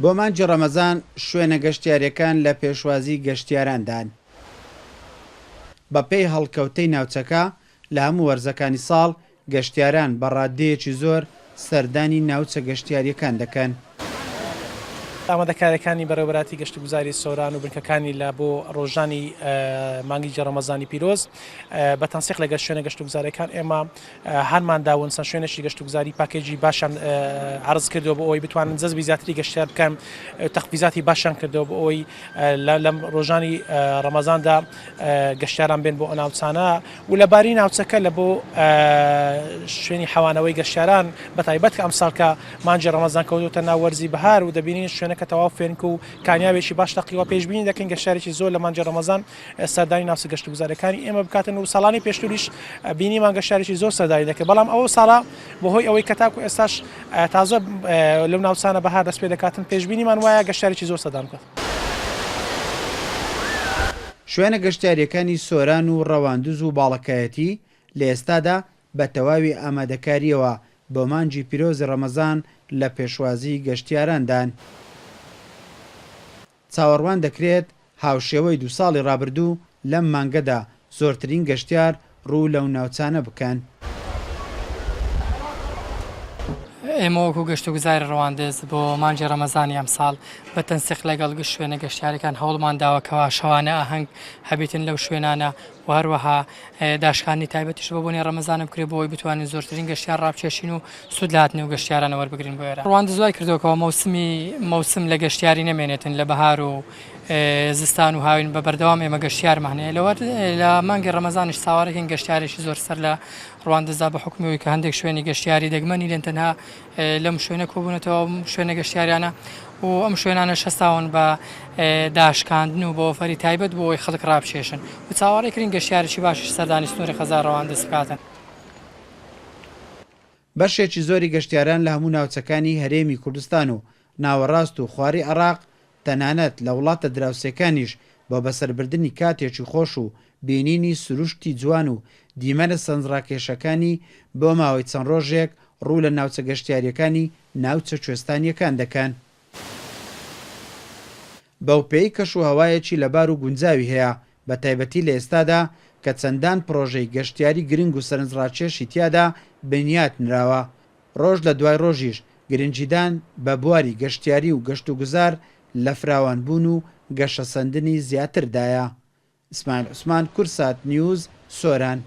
بۆ مانجی ڕەمەزان شوێنە گەشتیاریەکان لە پێشوازی گەشتیاران بە پێی هەڵکەوتەی ناوچەکە لە هەموو وەرزەکانی ساڵ گەشتیاران بە ڕادەیەکی زۆر سەردانی ناوچە گەشتیاریەکان دەکەن. ئامادەکاریەکانی بەڕێوەبەراتی گەشتگوزاری سۆران و بنکەکانی لە بۆ ڕۆژانی مانگی ڕەمەزانی پیرۆز بە تەنسیق لەگەڵ شوێنە گەشتگوزاریەکان ئێمە هەرمان داون چەند شوێنێکی گەشتگوزاری پاکێجی باشان عرض کردەوە بۆ ئەوی بتوانن جەزبی زیاتری گەشتیار بکەن، تەخفیزاتی باشان کردەوە بۆ ئەوی لەم ڕۆژانی ڕەمەزاندا گەشتیاران بێن بۆ ئەو ناوچانە و لەباری ناوچەکە لە بۆ شوێنی حەوانەوەی گەشتیاران بەتایبەت کە ئەمساڵکە مانجی ڕەمەزان کەوتوتە ناو وەرزی بەهار و دەبینین شوێنەکە تەواو فێنک و کامیابێکی باش تەقیوە پێشبینی دەکەین گەشتیارێکی زۆر لە مانجی ڕەمەزان سەردانی ناوچە گەشتگوزاریەکانی ئێمە بکاتن و ساڵانی پێشتریش بینیمان گەشتیارێکی زۆر سەردانی دەکەن، بەڵام ئەوە ساڵا بەهۆی ئەوەی کە تاکو ئێستاش تازە لەو ناوچانە بەهار دەست پێ دەکاتن پێشبینیمان وایە گەشتیارێکی زۆر سەردان بکات. شوێنە گەشتیاریەکانی سۆران و ڕەواندوز و باڵەکایەتی لە ئێستادا بە تەواوی ئامادەکاریەوە بۆ مانجی پیرۆزی ڕەمەزان لە پێشوازی گەشتیاراندان. چاوەڕوان دەکرێت هاوشێوەی 2 ساڵی ڕابردوو لەم مانگەدا زۆرترین گەشتیار ڕوو لەو ناوچانە بکەن. ئێمە وەکو گەشتگوزاری ڕەواندز بۆ مانجی ڕەمەزانی ئەم ساڵ بە تەنسیق لەگەڵ شوێنە گەشتیارەکان هەوڵمان داوەکەوە شەوانە ئاهەنگ هەبێتن لەو شوێنانە و هەروەها داشکانی تایبەتیش بۆ بۆنی ڕەمەزانە بکرێت بۆ ئەوی بتوانین زۆرترین گەشتیار ڕابچێشین و سوود لە هاتنی و گەشتیارانە وەربگرین بۆ ئێرە. ڕەواندز دوای کردوەکەوە مەوسم لە گەشتیاری نەمێنێتن لە بەهار و زستان و هاوین بە بەردەوام ئێمە گەشتیارمانەیە لە مانگی ڕەمەزانیش چاوەڕێکین گەشتیارێکی زۆر سەر لە ڕەواندزدا بە حکومیەوەی کە هەندێک شوێنی گەشتیاری دەگمەنی لێن تەنها لەم شوێنە کۆبوونەتەوە شوێنە گەشتیاریانە و ئەم شوێنانە شەستاون بە داشکاندن و بۆ فەری تایبەت بۆ ئەوی خەڵک ڕابچێشن و چاوەڕێکردین گەشتیارێکی باشش سەردانی سنووری خەزار ڕەواندز بکاتن. بەشێکی زۆری گەشتیاران لە هەموو ناوچەکانی هەرێمی کوردستان و ناوەڕاست و خواری عێراق تەنانەت لە وڵاتە دراوسێکانیش بۆ بەسەربردننی کاتێکی خۆش و بینینی سروشتی جوان و دیمەنە سەنجڕاکێشەکانی بۆ ماوەی چەند ڕۆژێک ڕوو لە ناوچە گەشتیاریەکانی ناوچە کوێستانیەکان دەکەن. بەو پێی کەش و هەوایەکی لەبار و گونجاوی هەیە بە تایبەتی لە ئێستادا کە چەندان پرۆژەی گەشتیاری گرنگ و سەرنجڕاکێشی تیادا بنیات نراوە. ڕۆژ لە دوای ڕۆژیش گرنجیدان بە بواری گەشتیاری و گەشتوگوزار لە فراوانبوون و گەشەسەندنی زیاتردایە. ئیسماعیل عوسمان، کورسات نیوز، سۆران.